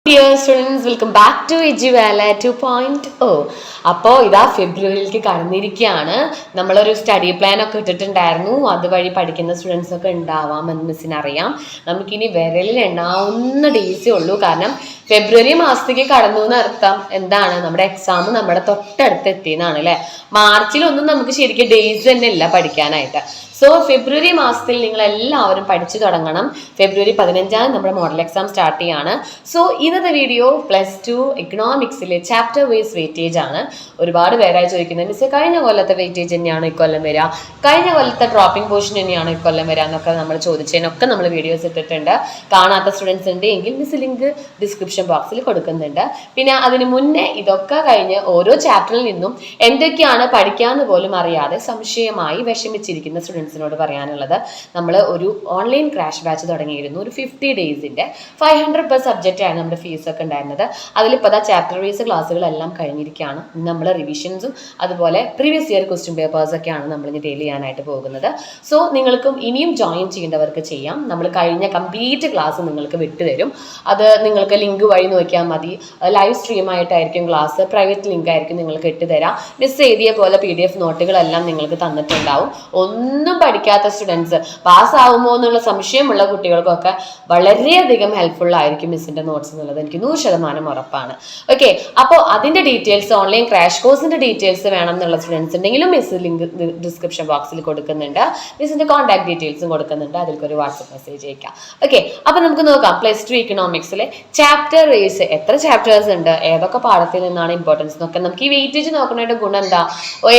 Dear students, welcome back to Ejuvala 2.0. അപ്പോൾ ഇതാ ഫെബ്രുവരിയിലേക്ക് കടന്നിരിക്കുകയാണ്. നമ്മളൊരു സ്റ്റഡി പ്ലാൻ ഒക്കെ ഇട്ടിട്ടുണ്ടായിരുന്നു. അതുവഴി പഠിക്കുന്ന സ്റ്റുഡൻസ് ഒക്കെ ഉണ്ടാവാമെന്ന് മിസ്സിന് അറിയാം. നമുക്കിനി വിരലിൽ എണ്ണാവുന്ന ഡേയ്സേ ഉള്ളൂ. കാരണം ഫെബ്രുവരി മാസത്തേക്ക് കടന്നു എന്ന് അർത്ഥം എന്താണ്? നമ്മുടെ എക്സാം നമ്മുടെ തൊട്ടടുത്ത് എത്തിയെന്നാണ് അല്ലേ. മാർച്ചിലൊന്നും നമുക്ക് ശരിക്കും ഡേയ്സ് തന്നെ ഇല്ല പഠിക്കാനായിട്ട്. സോ ഫെബ്രുവരി മാസത്തിൽ നിങ്ങൾ എല്ലാവരും പഠിച്ചു തുടങ്ങണം. ഫെബ്രുവരി 15 നമ്മുടെ മോഡൽ എക്സാം സ്റ്റാർട്ട് ചെയ്യാണ്. സോ ഇന്നത്തെ വീഡിയോ +2 എക്കണോമിക്സിലെ ചാപ്റ്റർ വൈസ് വെയിറ്റേജ് ആണ്. ഒരുപാട് പേരായി ചോദിക്കുന്നത് മിസ് കഴിഞ്ഞ കൊല്ലത്തെ വെയിറ്റേജ് തന്നെയാണ് ഇക്കൊല്ലം വരിക, കഴിഞ്ഞ കൊല്ലത്തെ ഡ്രോപ്പിംഗ് പോർഷൻ തന്നെയാണ് ഇക്കൊല്ലം വരിക എന്നൊക്കെ നമ്മൾ ചോദിച്ചതിനൊക്കെ നമ്മൾ വീഡിയോസ് ഇട്ടിട്ടുണ്ട്. കാണാത്ത സ്റ്റുഡൻസ് ഉണ്ട് എങ്കിൽ മിസ് ലിങ്ക് ഡിസ്ക്രിപ്ഷൻ ബോക്സിൽ കൊടുക്കുന്നുണ്ട്. പിന്നെ അതിന് മുന്നേ ഇതൊക്കെ കഴിഞ്ഞ് ഓരോ ചാപ്റ്ററിൽ നിന്നും എന്തൊക്കെയാണ് പഠിക്കാമെന്ന് പോലും അറിയാതെ സംശയമായി വിഷമിച്ചിരിക്കുന്ന സ്റ്റുഡൻസിനോട് പറയാനുള്ളത്, നമ്മൾ ഒരു ഓൺലൈൻ ക്രാഷ് ബാച്ച് തുടങ്ങിയിരുന്നു. ഒരു 50 ഡേയ്സിൻ്റെ 500 per സബ്ജക്റ്റ് ആണ് നമ്മുടെ ഫീസൊക്കെ ഉണ്ടായിരുന്നത്. അതിലിപ്പോൾ ചാപ്റ്റർ വൈസ് ക്ലാസ്സുകളെല്ലാം കഴിഞ്ഞിരിക്കുകയാണ്. നമ്മൾ റിവിഷൻസും അതുപോലെ പ്രീവിയസ് ഇയർ ക്വസ്റ്റ്യൻ പേപ്പേഴ്സൊക്കെയാണ് നമ്മൾ ഇനി ഡെയിലി ചെയ്യാനായിട്ട് പോകുന്നത്. സോ നിങ്ങൾക്കും ഇനിയും ജോയിൻ ചെയ്യേണ്ടവർക്ക് ചെയ്യാം. നമ്മൾ കഴിഞ്ഞ കംപ്ലീറ്റ് ക്ലാസ് നിങ്ങൾക്ക് വിട്ടുതരും. അത് നിങ്ങൾക്ക് ലിങ്ക് വഴി നോക്കിയാൽ മതി. ലൈവ് സ്ട്രീം ആയിട്ടായിരിക്കും ക്ലാസ്, പ്രൈവറ്റ് ലിങ്ക് ആയിരിക്കും നിങ്ങൾക്ക് ഇട്ടുതരാം. മിസ് എഴുതിയ പോലെ PDF നോട്ടുകളെല്ലാം നിങ്ങൾക്ക് തന്നിട്ടുണ്ടാവും. ഒന്നും പഠിക്കാത്ത സ്റ്റുഡൻസ് പാസ്സാവുമോ എന്നുള്ള സംശയമുള്ള കുട്ടികൾക്കൊക്കെ വളരെയധികം ഹെൽപ്ഫുൾ ആയിരിക്കും മിസ്സിന്റെ നോട്ട്സ് എന്നുള്ളത് എനിക്ക് 100% ഉറപ്പാണ്. ഓക്കെ, അപ്പോൾ അതിന്റെ ഡീറ്റെയിൽസ്, ഓൺലൈൻ ക്രാഷ് കോഴ്സിന്റെ ഡീറ്റെയിൽസ് വേണം എന്നുള്ള സ്റ്റുഡൻസ് ഉണ്ടെങ്കിലും മിസ് ലിങ്ക് ഡിസ്ക്രിപ്ഷൻ ബോക്സിൽ കൊടുക്കുന്നുണ്ട്. മിസ്സിന്റെ കോൺടാക്ട് ഡീറ്റെയിൽസും കൊടുക്കുന്നുണ്ട്. അതിൽക്കൊരു വാട്സ്ആപ്പ് മെസ്സേജ് അയക്കാം. ഓക്കെ, അപ്പൊ നമുക്ക് നോക്കാം +2 ഇക്കണോമിക്സിലെ ചാപ്റ്റർ വൈസ് എത്ര ചാപ്റ്റേഴ്സ് ഉണ്ട്, ഏതൊക്കെ പാഠത്തിൽ നിന്നാണ് ഇമ്പോർട്ടൻസ് എന്നൊക്കെ. നമുക്ക് ഈ വെയിറ്റേജ് നോക്കുന്നതിന്റെ ഗുണം എന്താ?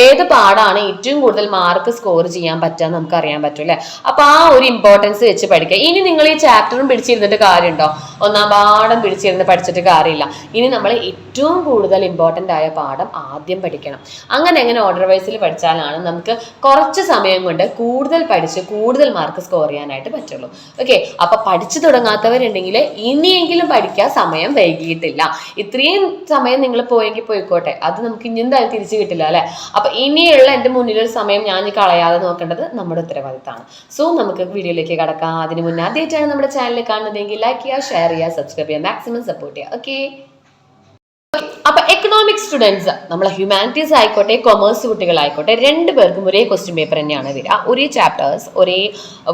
ഏത് പാഠമാണ് ഏറ്റവും കൂടുതൽ മാർക്ക് സ്കോർ ചെയ്യാൻ പറ്റുക നമുക്ക് അറിയാൻ പറ്റും അല്ലെ. അപ്പൊ ആ ഒരു ഇമ്പോർട്ടൻസ് വെച്ച് പഠിക്കുക. ഇനി നിങ്ങൾ ഈ ചാപ്റ്ററും പിടിച്ചിരുന്നിട്ട് കാര്യമുണ്ടോ? ഒന്നാം പാഠം പിടിച്ചിരുന്ന് പഠിച്ചിട്ട് കാര്യമില്ല. ഇനി നമ്മൾ ഏറ്റവും കൂടുതൽ ഇമ്പോർട്ടൻ്റ് ആയ പാഠം ആദ്യം പഠിക്കണം. അങ്ങനെ ഓർഡർ വൈസിൽ പഠിച്ചാലാണ് നമുക്ക് കുറച്ച് സമയം കൊണ്ട് കൂടുതൽ പഠിച്ച് കൂടുതൽ മാർക്ക് സ്കോർ ചെയ്യാനായിട്ട് പറ്റുള്ളൂ. ഓക്കെ, അപ്പൊ പഠിച്ചു തുടങ്ങാത്തവരുണ്ടെങ്കിൽ ഇനിയെങ്കിലും പഠിക്കാൻ സമയം വൈകിയിട്ടില്ല. ഇത്രയും സമയം നിങ്ങൾ പോയെങ്കിൽ പോയിക്കോട്ടെ, അത് നമുക്ക് ഇനി എന്തായാലും തിരിച്ചു കിട്ടില്ല അല്ലെ. അപ്പൊ ഇനിയുള്ള എൻ്റെ മുന്നിലൊരു സമയം ഞാൻ കളയാതെ നോക്കേണ്ടത് നമ്മുടെ ഉത്തരവാദിത്തമാണ്. സോ നമുക്ക് വീഡിയോയിലേക്ക് കടക്കാം. അതിന് മുന്നേ ആദ്യമായിട്ടാണ് നമ്മുടെ ചാനൽ കാണുന്നതെങ്കിൽ ലൈക്ക് ചെയ്യുക, ഷെയർ ചെയ്യുക, സബ്സ്ക്രൈബ് ചെയ്യുക, മാക്സിമം സപ്പോർട്ട് ചെയ്യുക. ഓക്കെ, അപ്പൊ എക്കണോമിക്സ് സ്റ്റുഡൻസ്, നമ്മളെ ഹ്യൂമാനിറ്റീസ് ആയിക്കോട്ടെ കൊമേഴ്സ് കുട്ടികളായിക്കോട്ടെ, രണ്ടുപേർക്കും ഒരേ ക്വസ്റ്റ്യൻ പേപ്പർ തന്നെയാണ് വരിക. ഒരേ ചാപ്റ്റേഴ്സ്, ഒരേ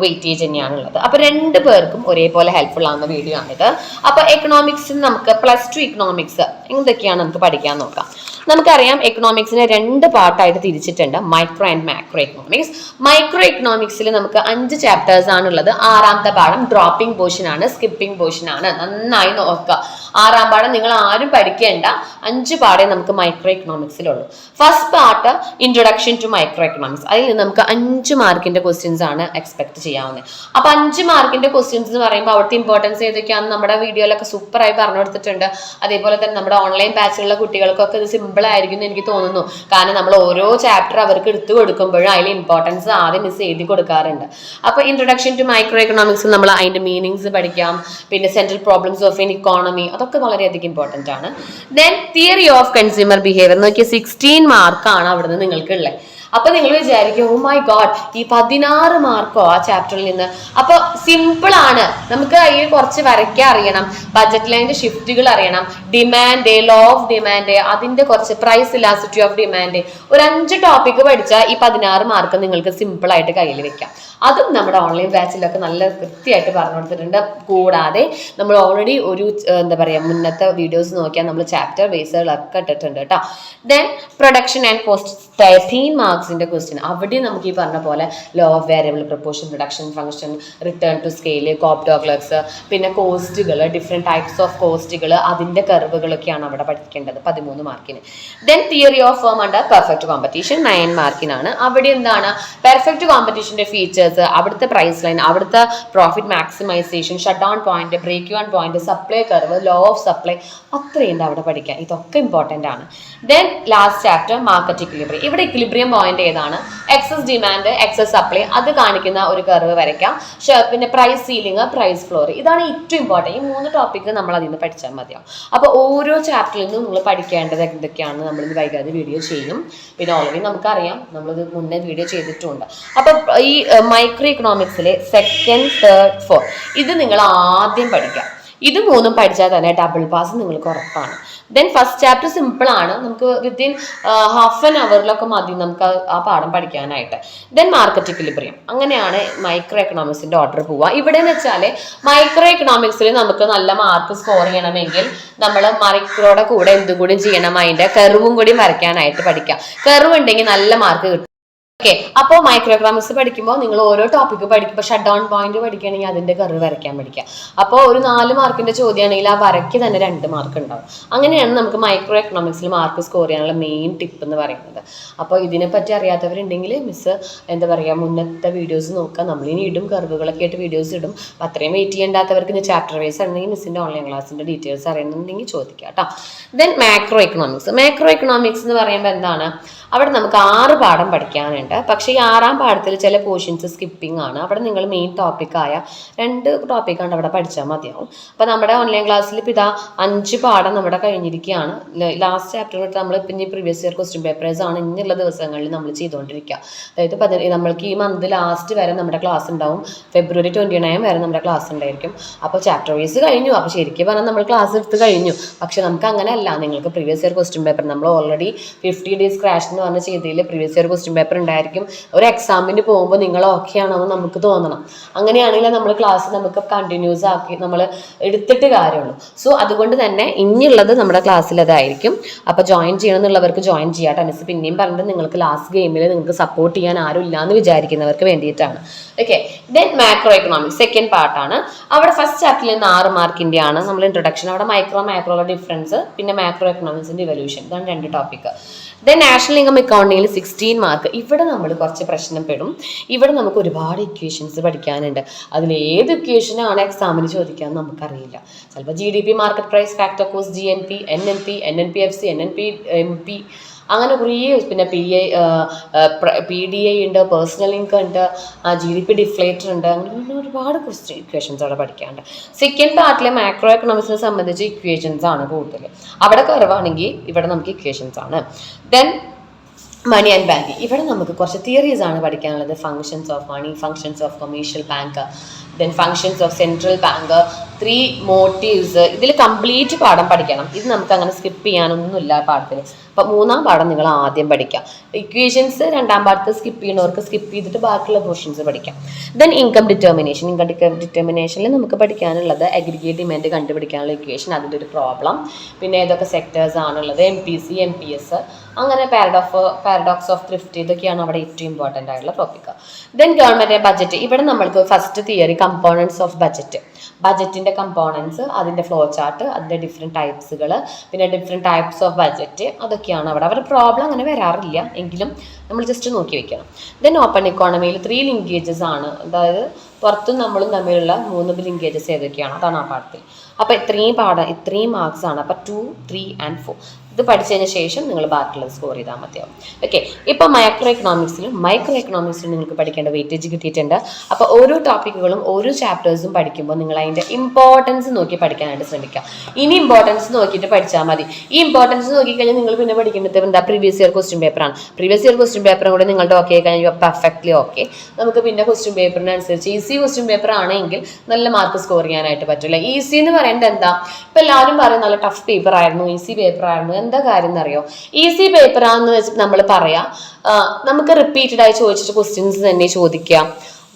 വെയിറ്റേജ് തന്നെയാണ് ഉള്ളത്. അപ്പൊ രണ്ടുപേർക്കും ഒരേപോലെ ഹെൽപ്ഫുൾ ആവുന്ന വീഡിയോ ആണിത്. അപ്പൊ എക്കണോമിക്സിന് നമുക്ക് +2 ഇക്കണോമിക്സ് എന്തൊക്കെയാണ് നമുക്ക് പഠിക്കാൻ നോക്കാം. നമുക്കറിയാം എക്കണോമിക്സിനെ 2 പാർട്ടായിട്ട് തിരിച്ചിട്ടുണ്ട്, micro and macro economics. Micro എക്കണോമിക്സിൽ നമുക്ക് 5 ചാപ്റ്റേഴ്സ് ആണുള്ളത്. 6ാമത്തെ പാഠം ഡ്രോപ്പിംഗ് പോർഷൻ ആണ്, സ്കിപ്പിംഗ് പോർഷൻ ആണ്. നന്നായി നോക്കുക. 6ാം പാഠം നിങ്ങൾ ആരും പഠിക്കേണ്ട, 5 പാഠേ നമുക്ക് മൈക്രോ എക്കണോമിക്സിലുള്ളൂ. First part introduction to micro economics. അതിൽ നിന്ന് നമുക്ക് 5 മാർക്കിന്റെ ക്വസ്റ്റ്യൻസ് ആണ് എക്സ്പെക്ട് ചെയ്യാവുന്നത്. അപ്പൊ 5 മാർക്കിന്റെ ക്വസ്റ്റ്യൻസ് എന്ന് പറയുമ്പോൾ അവിടുത്തെ ഇമ്പോർട്ടൻസ് ഏതൊക്കെയാണെന്ന് നമ്മുടെ വീഡിയോയിലൊക്കെ സൂപ്പറായി പറഞ്ഞു കൊടുത്തിട്ടുണ്ട്. അതേപോലെ തന്നെ നമ്മുടെ ഓൺലൈൻ ബാച്ചിലുള്ള കുട്ടികൾക്കൊക്കെ ഇത് സിമ്പിൾ ആയിരിക്കും എന്ന് എനിക്ക് തോന്നുന്നു. കാരണം നമ്മൾ ഓരോ ചാപ്റ്റർ അവർക്ക് എടുത്തു കൊടുക്കുമ്പോഴും അതിൽ ഇമ്പോർട്ടൻസ് ആദ്യം മിസ് എഴുതി കൊടുക്കാറുണ്ട്. അപ്പൊ ഇൻട്രൊഡക്ഷൻ ടു മൈക്രോ എക്കണോമിക്സ് നമ്മൾ അതിന്റെ മീനിങ്സ് പഠിക്കാം. പിന്നെ central problems of an economy, അതൊക്കെ വളരെയധികം ഇമ്പോർട്ടന്റ് ആണ്. Then theory of consumer behaviour നോക്കിയ 16 മാർക്കാണ് അവിടുന്ന് നിങ്ങൾക്ക് ഉള്ളത്. അപ്പൊ നിങ്ങൾ വിചാരിക്കും ഓ മൈ ഗോഡ്, ഈ 16 മാർക്കോ ആ ചാപ്റ്ററിൽ നിന്ന്. അപ്പൊ സിമ്പിൾ ആണ്. നമുക്ക് അതിൽ കുറച്ച് വരയ്ക്കാൻ അറിയണം, ബഡ്ജറ്റ് ലൈനിന്റെ ഷിഫ്റ്റുകൾ അറിയണം, ഡിമാൻഡ്, ലോ ഓഫ് ഡിമാൻഡ്, അതിന്റെ കുറച്ച് പ്രൈസ് ഇലാസ്റ്റിറ്റി ഓഫ് ഡിമാൻഡ്, ഒരു 5 ടോപ്പിക് പഠിച്ചാൽ ഈ 16 മാർക്ക് നിങ്ങൾക്ക് സിമ്പിൾ ആയിട്ട് കയ്യിൽ വെക്കാം. അതും നമ്മുടെ ഓൺലൈൻ ബാച്ചിലൊക്കെ നല്ല കൃത്യമായിട്ട് പറഞ്ഞു കൊടുത്തിട്ടുണ്ട്. കൂടാതെ നമ്മൾ ഓൾറെഡി ഒരു എന്താ പറയുക മുന്നത്തെ വീഡിയോസ് നോക്കിയാൽ നമ്മൾ ചാപ്റ്റർ ബേസുകളൊക്കെ ഇട്ടിട്ടുണ്ട് കേട്ടോ. ദെൻ പ്രൊഡക്ഷൻ ആൻഡ് കോസ്റ്റ് 13 മാർക്സിന്റെ ക്വസ്റ്റ്യൻ. അവിടെ നമുക്ക് ഈ പറഞ്ഞ പോലെ law of variable proportion, production function, return to scale, കോപ്റ്റോഗ്ലക്സ്, പിന്നെ കോസ്റ്റുകൾ, ഡിഫറെൻറ്റ് ടൈപ്സ് ഓഫ് കോസ്റ്റുകൾ, അതിന്റെ കർവുകളൊക്കെയാണ് അവിടെ പഠിക്കേണ്ടത് 13 മാർക്കിന്. Then theory of firm under perfect competition 9 മാർക്കിനാണ്. അവിടെ എന്താണ് പെർഫെക്റ്റ് കോമ്പറ്റീഷന്റെ ഫീച്ചേഴ്സ്, അവിടുത്തെ പ്രൈസ് ലൈൻ, അവിടുത്തെ profit maximisation, shut down point, break even point, supply curve, law of supply, അത്രയുണ്ട് അവിടെ പഠിക്കാൻ. ഇതൊക്കെ ഇമ്പോർട്ടൻ്റ് ആണ്. Then last chapter market equilibrium. ഇവിടെ ഇക്വിലിബ്രിയം പോയിന്റ് ഏതാണ്? എക്സസ് ഡിമാൻഡ്, എക്സസ് സപ്ലൈ, അത് കാണിക്കുന്ന ഒരു കർവ് വരയ്ക്കാം. പിന്നെ പ്രൈസ് സീലിംഗ്, പ്രൈസ് ഫ്ലോർ, ഇതാണ് ഏറ്റവും ഇമ്പോർട്ടൻറ്റ്. ഈ 3 ടോപ്പിക്ക് നമ്മൾ അതിൽ നിന്ന് പഠിച്ചാൽ മതിയാവും. അപ്പോൾ ഓരോ ചാപ്റ്ററിൽ നിന്നും നിങ്ങൾ പഠിക്കേണ്ടത് എന്തൊക്കെയാണെന്ന് നമ്മളിത് വൈകാതെ വീഡിയോ ചെയ്യും. പിന്നെ ഓൾറെഡി നമുക്കറിയാം, നമ്മളിത് മുന്നേ വീഡിയോ ചെയ്തിട്ടുണ്ട്. അപ്പോൾ ഈ മൈക്രോ ഇക്കണോമിക്സിലെ 2nd, 3rd, 4th ഇത് നിങ്ങൾ ആദ്യം പഠിക്കാം. ഇത് മൂന്നും പഠിച്ചാൽ തന്നെ ഡബിൾ പാസ് നിങ്ങൾക്ക് ഉറപ്പാണ്. ദെൻ ഫസ്റ്റ് ചാപ്റ്റർ സിമ്പിൾ ആണ്, നമുക്ക് വിത്തിൻ ഹാഫ് ആൻ അവറിലൊക്കെ മതി നമുക്ക് ആ പാഠം പഠിക്കാനായിട്ട്. ദെൻ മാർക്കറ്റ് ഇക്വിലിബ്രിയം, അങ്ങനെയാണ് മൈക്രോ എക്കണോമിക്സിന്റെ ഓർഡർ പോവുക. ഇവിടെ എന്ന് വെച്ചാൽ മൈക്രോ എക്കണോമിക്സിൽ നമുക്ക് നല്ല മാർക്ക് സ്കോർ ചെയ്യണമെങ്കിൽ നമ്മൾ മൈക്രോയുടെ കൂടെ എന്തും കൂടി ചെയ്യണം, അതിന്റെ കർവും കൂടി വരയ്ക്കാനായിട്ട് പഠിക്കാം. കർവ് ഉണ്ടെങ്കിൽ നല്ല മാർക്ക് കിട്ടും. ഓക്കെ, അപ്പോൾ മൈക്രോ എക്കണോമിക്സ് പഠിക്കുമ്പോൾ നിങ്ങൾ ഓരോ ടോപ്പിക്ക് പഠിക്കുമ്പോൾ ഷട്ട് ഡൗൺ പോയിന്റ് പഠിക്കുകയാണെങ്കിൽ അതിന്റെ കർവ് വരയ്ക്കാൻ പഠിക്കുക. അപ്പോൾ ഒരു 4 മാർക്കിന്റെ ചോദ്യമാണെങ്കിൽ ആ വരയ്ക്ക് തന്നെ 2 മാർക്ക് ഉണ്ടാവും. അങ്ങനെയാണ് നമുക്ക് മൈക്രോ എക്കണോമിക്സിൽ മാർക്ക് സ്കോർ ചെയ്യാനുള്ള മെയിൻ ടിപ്പ് എന്ന് പറയുന്നത്. അപ്പോൾ ഇതിനെപ്പറ്റി അറിയാത്തവരുണ്ടെങ്കിൽ മിസ് എന്താ പറയുക, മുന്നത്തെ വീഡിയോസ് നോക്കുക. നമ്മളിനി ഇടും, കർവുകളൊക്കെ ആയിട്ട് വീഡിയോസ് ഇടും. അപ്പോൾ അത്രയും വെയിറ്റ് ചെയ്യേണ്ടാത്തവർക്ക് ഇനി ചാപ്റ്റർ വൈസ് ആണെങ്കിൽ മിസ്സിന്റെ ഓൺലൈൻ ക്ലാസ്സിന്റെ ഡീറ്റെയിൽസ് അറിയുന്നുണ്ടെങ്കിൽ ചോദിക്കുക കേട്ടോ. Then macro economics. Macro economics എന്ന് പറയുമ്പോൾ എന്താണ്, അവിടെ നമുക്ക് 6 പാഠം പഠിക്കാനുണ്ട്. പക്ഷേ ഈ 6ാം പാഠത്തിൽ ചില പോർഷൻസ് സ്കിപ്പിംഗ് ആണ്. അവിടെ നിങ്ങൾ മെയിൻ ടോപ്പിക്കായ 2 ടോപ്പിക്കാണ് അവിടെ പഠിച്ചാൽ മതിയാവും. അപ്പോൾ നമ്മുടെ ഓൺലൈൻ ക്ലാസ്സിൽ ഇപ്പോൾ ഇതാ 5 പാഠം നമ്മുടെ കഴിഞ്ഞിരിക്കുകയാണ്. ലാസ്റ്റ് ചാപ്റ്റർ തൊട്ട് നമ്മൾ ഇപ്പം പ്രീവിയസ് ഇയർ ക്വസ്റ്റ്യൻ പേപ്പേഴ്സ് ആണ് ഇനിയുള്ള ദിവസങ്ങളിൽ നമ്മൾ ചെയ്തുകൊണ്ടിരിക്കുക. അതായത് നമ്മൾക്ക് ഈ മന്ത് ലാസ്റ്റ് വരെ നമ്മുടെ ക്ലാസ് ഉണ്ടാവും. ഫെബ്രുവരി 29 വരെ നമ്മുടെ ക്ലാസ് ഉണ്ടായിരിക്കും. അപ്പോൾ ചാപ്റ്റർ വൈസ് കഴിഞ്ഞു. അപ്പോൾ ശരിക്കും പറഞ്ഞാൽ നമ്മൾ ക്ലാസ് എടുത്ത് കഴിഞ്ഞു. പക്ഷെ നമുക്ക് അങ്ങനെയല്ല, നിങ്ങൾക്ക് പ്രീവിയസ് ഇയർ ക്വസ്റ്റ്യൻ പേപ്പർ നമ്മൾ ഓൾറെഡി 50 ഡേയ്സ് ക്രാഷ് എന്ന് പറഞ്ഞ ചെയ്തതിൽ പ്രീവിയസ് ഇയർ ക്വസ്റ്റ്യൻ പേപ്പർ ഉണ്ടായിരിക്കും. ഒരു എക്സാമിന് പോകുമ്പോൾ നിങ്ങൾ ഓക്കെ ആണെന്ന് നമുക്ക് തോന്നണം. അങ്ങനെയാണെങ്കിൽ നമ്മൾ ക്ലാസ് നമുക്ക് കണ്ടിന്യൂസ് ആക്കി നമ്മൾ എടുത്തിട്ട് കാര്യമുള്ളൂ. സോ അതുകൊണ്ട് തന്നെ ഇനിയുള്ളത് നമ്മുടെ ക്ലാസ്സിൽ അതായിരിക്കും. അപ്പോൾ ജോയിൻ ചെയ്യണം എന്നുള്ളവർക്ക് ജോയിൻ ചെയ്യാം. ടെന്നീസ് പിന്നെയും പറഞ്ഞത് നിങ്ങൾക്ക് ലാസ്റ്റ് ഗെയിമിൽ നിങ്ങൾക്ക് സപ്പോർട്ട് ചെയ്യാൻ ആരും ഇല്ലാന്ന് വിചാരിക്കുന്നവർക്ക് വേണ്ടിയിട്ടാണ്. Okay, then macro economics second പാർട്ടാണ്. അവിടെ ഫസ്റ്റ് ചാപ്റ്ററിൽ നിന്ന് 6 മാർക്കിൻ്റെ ആണ് നമ്മൾ ഇൻട്രൊഡക്ഷൻ. അവിടെ മാക്രോയുടെ ഡിഫറൻസ്, പിന്നെ മാക്രോ എക്കണോമിക്സിന്റെ ഇവല്യൂഷൻ, ഇതാണ് 2 ടോപ്പിക്ക്. ദെൻ നാഷണൽ ഇൻകം അക്കൗണ്ടിങ്ങിൽ 16 മാർക്ക്. ഇവിടെ നമ്മൾ കുറച്ച് പ്രശ്നപ്പെടും. ഇവിടെ നമുക്ക് ഒരുപാട് ഇക്വേഷൻസ് പഠിക്കാനുണ്ട്. അതിൽ ഏത് ഇക്വേഷനാണ് എക്സാമിന് ചോദിക്കാമെന്ന് നമുക്കറിയില്ല. ചിലപ്പോൾ GDP, market price, factor cost, GNP, NNPFC, NNP അങ്ങനെ കുറേ, പിന്നെ PDI ഉണ്ട്, പേഴ്സണൽ ഇൻകം ഉണ്ട്, GDP ഡിഫ്ലേറ്റർ ഉണ്ട്, അങ്ങനെ ഒരുപാട് ഇക്വേഷൻസ് അവിടെ പഠിക്കാനുണ്ട്. സെക്കൻഡ് പാർട്ടിലെ മാക്രോ എക്കണോമിക്സിനെ സംബന്ധിച്ച് ഇക്വേഷൻസ് ആണ് കൂടുതൽ. അവിടെ കുറവാണെങ്കിൽ ഇവിടെ നമുക്ക് ഇക്വേഷൻസ് ആണ്. ദെൻ മണി ആൻഡ് ബാങ്കിങ്, ഇവിടെ നമുക്ക് കുറച്ച് തിയറീസ് ആണ് പഠിക്കാനുള്ളത്. Functions of money, functions of commercial bank, then functions of central bank, 3 motives. ഇതിൽ കംപ്ലീറ്റ് പാഠം പഠിക്കണം. ഇത് നമുക്ക് അങ്ങനെ സ്കിപ്പ് ചെയ്യാനൊന്നുമില്ല പാഠത്തിൽ. അപ്പോൾ 3ാം പാഠം നിങ്ങൾ ആദ്യം പഠിക്കാം. ഇക്വേഷൻസ് 2ാം പാഠത്ത് സ്കിപ്പ് ചെയ്യുന്നവർക്ക് സ്കിപ്പ് ചെയ്തിട്ട് ബാക്കിയുള്ള പോർഷൻസ് പഠിക്കാം. ദെൻ ഇൻകം ഡിറ്റർമിനേഷനിൽ നമുക്ക് പഠിക്കാനുള്ളത് അഗ്രിഗേറ്റ് ഡിമാൻഡ് കണ്ടുപിടിക്കാനുള്ള ഇക്വേഷൻ, അതിൻ്റെ ഒരു പ്രോബ്ലം, പിന്നെ ഏതൊക്കെ സെക്ടേഴ്സ് ആണുള്ളത്, MPC, MPS, അങ്ങനെ പാരഡോക്സ് ഓഫ് ത്രിഫ്റ്റ്, ഇതൊക്കെയാണ് അവിടെ ഏറ്റവും ഇമ്പോർട്ടൻ്റ് ആയിട്ടുള്ള ടോപ്പിക്. Then government budget. ഇവിടെ നമ്മൾക്ക് ഫസ്റ്റ് തിയറി കമ്പോണൻസ് ഓഫ് ബജറ്റിൻ്റെ കമ്പോണൻസ്, അതിൻ്റെ ഫ്ലോ ചാർട്ട്, അതിൻ്റെ ഡിഫറെൻറ്റ് ടൈപ്സുകൾ, പിന്നെ ഡിഫറെൻറ്റ് ടൈപ്സ് ഓഫ് ബജറ്റ്, അതൊക്കെയാണ് അവിടെ. അവരുടെ പ്രോബ്ലം അങ്ങനെ വരാറില്ല, എങ്കിലും നമ്മൾ ജസ്റ്റ് നോക്കി വെക്കണം. ദെൻ ഓപ്പൺ ഇക്കോണമിയിൽ 3 ലിങ്കേജസ് ആണ്, അതായത് പുറത്തും നമ്മളും തമ്മിലുള്ള 3 ലിങ്കേജസ് ഏതൊക്കെയാണ്, അതാണ് ആ പാഠത്തിൽ. അപ്പോൾ ഇത്രയും മാർക്സ് ആണ്. അപ്പോൾ 2, 3 and 4 ഇത് പഠിച്ചതിന് ശേഷം നിങ്ങൾ ബാക്കിയുള്ളത് സ്കോർ ചെയ്താൽ മതിയാവും. ഓക്കെ, ഇപ്പോൾ മൈക്രോ എക്കണോമിക്സിലും നിങ്ങൾക്ക് പഠിക്കേണ്ട വെയിറ്റേജ് കിട്ടിയിട്ടുണ്ട്. അപ്പോൾ ഓരോ ടോപ്പിക്കുകളും ഓരോ ചാപ്റ്റേഴ്സും പഠിക്കുമ്പോൾ നിങ്ങൾ അതിൻ്റെ ഇമ്പോർട്ടൻസ് നോക്കി പഠിക്കാനായിട്ട് ശ്രമിക്കുക. ഇനി ഇമ്പോർട്ടൻസ് നോക്കിയിട്ട് പഠിച്ചാൽ മതി. ഈ ഇമ്പോർട്ടൻസ് നോക്കിക്കഴിഞ്ഞാൽ നിങ്ങൾ പിന്നെ പഠിക്കേണ്ടത് എന്താ, പ്രീവിയസ് ഇയർ ക്വസ്റ്റ്യൻ പേപ്പറാണ്. പ്രീവിയസ് ഇയർ ക്വസ്റ്റ്യൻ പേപ്പറും കൂടെ നിങ്ങളുടെ ഓക്കെ കഴിഞ്ഞാൽ പെർഫെക്റ്റ്ലി ഓക്കെ. നമുക്ക് പിന്നെ ക്വസ്റ്റ്യൻ പേപ്പറിനനുസരിച്ച് ഈസി ക്വസ്റ്റ്യൻ പേപ്പർ ആണെങ്കിൽ നല്ല മാർക്ക് സ്കോർ ചെയ്യാനായിട്ട് പറ്റില്ല. ഈസി എന്ന് പറയുന്നത് എന്താ, ഇപ്പം എല്ലാവരും പറയും നല്ല ടഫ് പേപ്പർ ആയിരുന്നു, ഈസി പേപ്പർ ആയിരുന്നു. എന്താ കാര്യം എന്നറിയോ, ഈസി പേപ്പറാന്ന് വെച്ചിട്ട് നമ്മൾ പറയാം, നമുക്ക് റിപ്പീറ്റഡ് ആയി ചോദിച്ചിട്ട് ക്വസ്റ്റ്യൻസ് തന്നെ ചോദിക്കാം.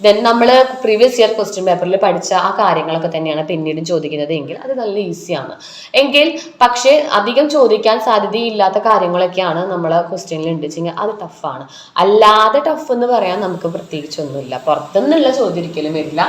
ദെൻ നമ്മൾ പ്രീവിയസ് ഇയർ ക്വസ്റ്റ്യൻ പേപ്പറിൽ പഠിച്ച ആ കാര്യങ്ങളൊക്കെ തന്നെയാണ് പിന്നീട് ചോദിക്കുന്നത് എങ്കിൽ അത് നല്ല ഈസിയാണ്. പക്ഷേ അധികം ചോദിക്കാൻ സാധ്യതയില്ലാത്ത കാര്യങ്ങളൊക്കെയാണ് നമ്മൾ ക്വസ്റ്റ്യനിൽ ഉണ്ട് വെച്ചെങ്കിൽ അത് ടഫാണ്. അല്ലാതെ ടഫ് എന്ന് പറയാൻ നമുക്ക് പ്രത്യേകിച്ചൊന്നുമില്ല. പുറത്തുനിന്നുള്ള ചോദ്യം ഒരിക്കലും വരില്ല.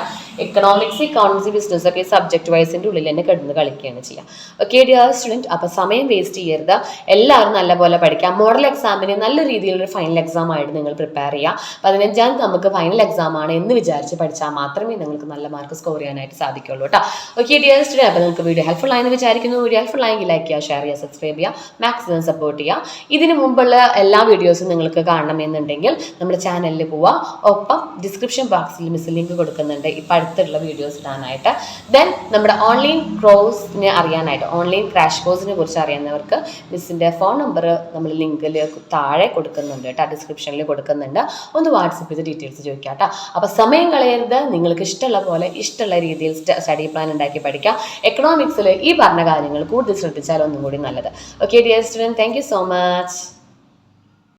എക്കണോമിക്സ്, അക്കൗണ്ടൻസി, ബിസിനസ് ഒക്കെ സബ്ജക്ട് വൈസിൻ്റെ ഉള്ളിൽ തന്നെ കിടന്ന് കളിക്കുകയാണ് ചെയ്യുക. ഓക്കെ ഡിയർ സ്റ്റുഡൻറ്റ്, അപ്പോൾ സമയം വേസ്റ്റ് ചെയ്യരുത്. എല്ലാവരും നല്ലപോലെ പഠിക്കാം. മോഡൽ എക്സാമിന് നല്ല രീതിയിലൊരു ഫൈനൽ എക്സാം ആയിട്ട് നിങ്ങൾ പ്രിപ്പയർ ചെയ്യുക. 15-ാം നമുക്ക് ഫൈനൽ എക്സാം ആണ് എന്ന് വിചാരിച്ച് പഠിച്ചാൽ മാത്രമേ നിങ്ങൾക്ക് നല്ല മാർക്ക് സ്കോർ ചെയ്യാനായിട്ട് സാധിക്കുള്ളൂ കേട്ടോ. ഓക്കെ ഡിയർ സ്റ്റുഡൻറ്റ്, അപ്പോൾ നിങ്ങൾക്ക് വീഡിയോ ഹെൽപ്ഫുൾ ആയെന്ന് വിചാരിക്കുന്നു. വീഡിയോ ഹെൽപ്ഫുൾ ആയെങ്കിൽ ലൈക്ക് ചെയ്യുക, ഷെയർ ചെയ്യുക, സബ്സ്ക്രൈബ് ചെയ്യുക, മാക്സിമം സപ്പോർട്ട് ചെയ്യുക. ഇതിന് മുമ്പുള്ള എല്ലാ വീഡിയോസും നിങ്ങൾക്ക് കാണണമെന്നുണ്ടെങ്കിൽ നമ്മുടെ ചാനലിൽ പോവുക. ഒപ്പം ഡിസ്ക്രിപ്ഷൻ ബോക്സിൽ മിസ് ലിങ്ക് കൊടുക്കുന്നുണ്ട്. ഇപ്പോൾ അടുത്തുള്ള വീഡിയോസ് ഇടാനായിട്ട്. ദെൻ നമ്മുടെ ഓൺലൈൻ കോഴ്സിനെ അറിയാനായിട്ട്, ഓൺലൈൻ ക്രാഷ് കോഴ്സിനെ കുറിച്ച് അറിയുന്നവർക്ക് മിസ്സിൻ്റെ ഫോൺ നമ്പർ നമ്മൾ ലിങ്കിൽ താഴെ കൊടുക്കുന്നുണ്ട് കേട്ടോ, ഡിസ്ക്രിപ്ഷനിൽ കൊടുക്കുന്നുണ്ട്. ഒന്ന് വാട്സപ്പ് ചെയ്ത് ഡീറ്റെയിൽസ് ചോദിക്കാം കേട്ടോ. അപ്പോൾ സമയം കളയരുത്, നിങ്ങൾക്ക് ഇഷ്ടമുള്ള പോലെ ഇഷ്ടമുള്ള രീതിയിൽ സ്റ്റഡി പ്ലാൻ ഉണ്ടാക്കി പഠിക്കാം. എക്കണോമിക്സിൽ ഈ പറഞ്ഞ കാര്യങ്ങൾ കൂടുതൽ ശ്രദ്ധിച്ചാൽ ഒന്നും കൂടി നല്ലത്. Okay dear student, thank you so much.